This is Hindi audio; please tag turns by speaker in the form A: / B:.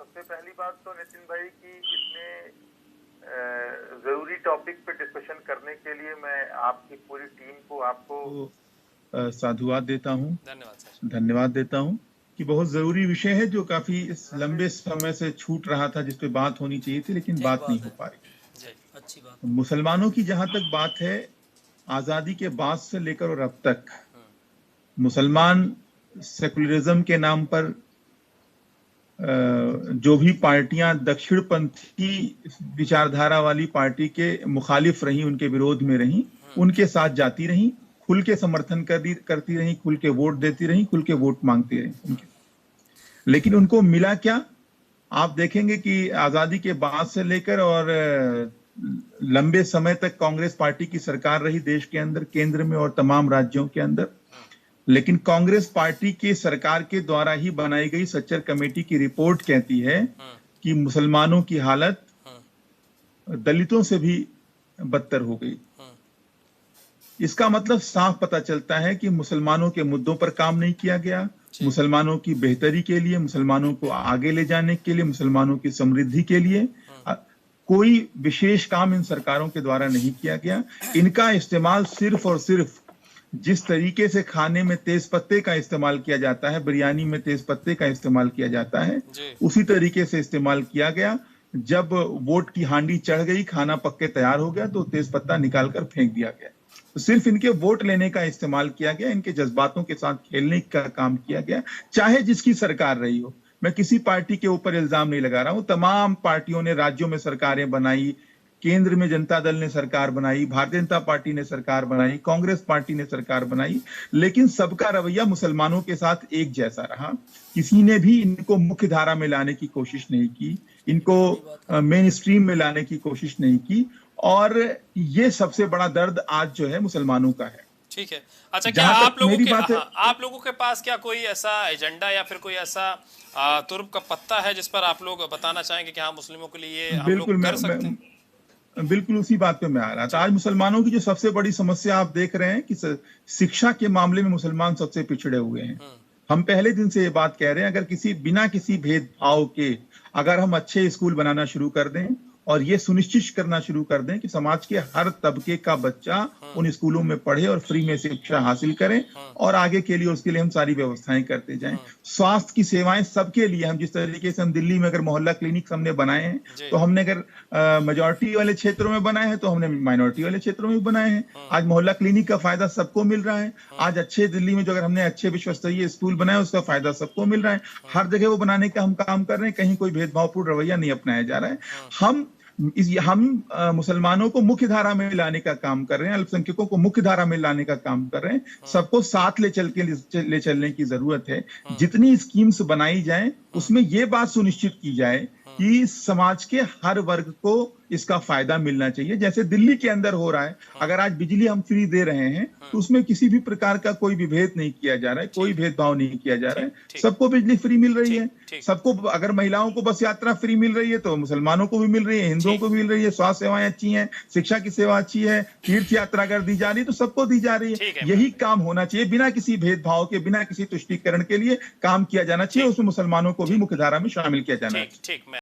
A: सबसे पहली बात तो नितिन भाई की इतने जरूरी टॉपिक पे डिस्कशन करने के लिए मैं आपकी पूरी टीम को आपको साधुवाद देता हूँ,
B: धन्यवाद सर।
A: धन्यवाद देता हूँ कि बहुत जरूरी विषय है जो काफी लंबे समय से छूट रहा था, जिस पे बात होनी चाहिए थी लेकिन बात नहीं हो पा रही।
B: अच्छी बात।
A: मुसलमानों की जहां तक बात है, आजादी के बाद से लेकर और अब तक मुसलमान सेकुलरिज्म के नाम पर जो भी पार्टियां दक्षिणपंथी विचारधारा वाली पार्टी के मुखालिफ रही, उनके विरोध में रही, उनके साथ जाती रही, खुल के समर्थन करती रही, खुल के वोट देती रही, खुल के वोट मांगती रही उनके। लेकिन उनको मिला क्या? आप देखेंगे कि आजादी के बाद से लेकर और लंबे समय तक कांग्रेस पार्टी की सरकार रही देश के अंदर, केंद्र में और तमाम राज्यों के अंदर। लेकिन कांग्रेस पार्टी की सरकार के द्वारा ही बनाई गई सच्चर कमेटी की रिपोर्ट कहती है कि मुसलमानों की हालत दलितों से भी बदतर हो गई। इसका मतलब साफ पता चलता है कि मुसलमानों के मुद्दों पर काम नहीं किया गया, मुसलमानों की बेहतरी के लिए, मुसलमानों को आगे ले जाने के लिए, मुसलमानों की समृद्धि के लिए कोई विशेष काम इन सरकारों के द्वारा नहीं किया गया। इनका इस्तेमाल सिर्फ और सिर्फ जिस तरीके से खाने में तेज पत्ते का इस्तेमाल किया जाता है, बिरयानी में तेज पत्ते का इस्तेमाल किया जाता है, उसी तरीके से इस्तेमाल किया गया। जब वोट की हांडी चढ़ गई, खाना पक के तैयार हो गया, तो तेज पत्ता निकालकर फेंक दिया गया। तो सिर्फ इनके वोट लेने का इस्तेमाल किया गया, इनके जज्बातों के साथ खेलने का काम किया गया, चाहे जिसकी सरकार रही हो। मैं किसी पार्टी के ऊपर इल्जाम नहीं लगा रहा हूं। तमाम पार्टियों ने राज्यों में सरकारें बनाई, केंद्र में जनता दल ने सरकार बनाई, भारतीय जनता पार्टी ने सरकार बनाई, कांग्रेस पार्टी ने सरकार बनाई, लेकिन सबका रवैया मुसलमानों के साथ एक जैसा रहा। किसी ने भी इनको मुख्य धारा में लाने की कोशिश नहीं की, इनको मेन स्ट्रीम में लाने की कोशिश नहीं की, और ये सबसे बड़ा दर्द आज जो है मुसलमानों का है।
B: ठीक है। अच्छा, क्या आप लोगों के पास क्या कोई ऐसा एजेंडा या फिर कोई ऐसा तुर्क का पत्ता है जिस पर आप लोग बताना चाहेंगे कि हाँ, मुस्लिमों के लिए हम लोग कर सकते हैं?
A: बिल्कुल उसी बात पे मैं आ रहा था। आज मुसलमानों की जो सबसे बड़ी समस्या आप देख रहे हैं कि शिक्षा के मामले में मुसलमान सबसे पिछड़े हुए हैं। हम पहले दिन से ये बात कह रहे हैं, अगर बिना किसी भेदभाव के अगर हम अच्छे स्कूल बनाना शुरू कर दें और ये सुनिश्चित करना शुरू कर दें कि समाज के हर तबके का बच्चा उन स्कूलों में पढ़े और फ्री में शिक्षा हासिल करें, और आगे के लिए उसके लिए हम सारी व्यवस्थाएं करते जाएं। स्वास्थ्य की सेवाएं सबके लिए, हम जिस तरीके से हम दिल्ली में अगर मोहल्ला क्लिनिक हमने बनाए हैं, तो हमने अगर मेजॉरिटी वाले क्षेत्रों में बनाए हैं तो हमने माइनॉरिटी वाले क्षेत्रों में भी बनाए हैं। आज मोहल्ला क्लिनिक का फायदा सबको मिल रहा है। आज अच्छे दिल्ली में जो अगर हमने अच्छे विश्वस्तरीय स्कूल बनाए, उसका फायदा सबको मिल रहा है। हर जगह वो बनाने का हम काम कर रहे हैं, कहीं कोई भेदभावपूर्ण रवैया नहीं अपनाया जा रहा है। हम मुसलमानों को मुख्य धारा में लाने का काम कर रहे हैं, अल्पसंख्यकों को मुख्य धारा में लाने का काम कर रहे हैं। सबको साथ ले चलने की जरूरत है। जितनी स्कीम्स बनाई जाए उसमें यह बात सुनिश्चित की जाए कि समाज के हर वर्ग को इसका फायदा मिलना चाहिए। जैसे दिल्ली के अंदर हो रहा है, अगर आज बिजली हम फ्री दे रहे हैं तो उसमें किसी भी प्रकार का कोई विभेद नहीं किया जा रहा है, कोई भेदभाव नहीं किया जा रहा है। सबको बिजली फ्री मिल रही है। सबको, अगर महिलाओं को बस यात्रा फ्री मिल रही है तो मुसलमानों को भी मिल रही है, हिंदुओं को भी मिल रही है। स्वास्थ्य सेवाएं अच्छी हैं, शिक्षा की सेवा अच्छी है, तीर्थ यात्रा अगर दी जा रही है तो सबको दी जा रही है। यही काम होना चाहिए, बिना किसी भेदभाव के, बिना किसी तुष्टीकरण के लिए काम किया जाना चाहिए। उसमें मुसलमानों को भी मुख्य धारा में शामिल किया जाना चाहिए।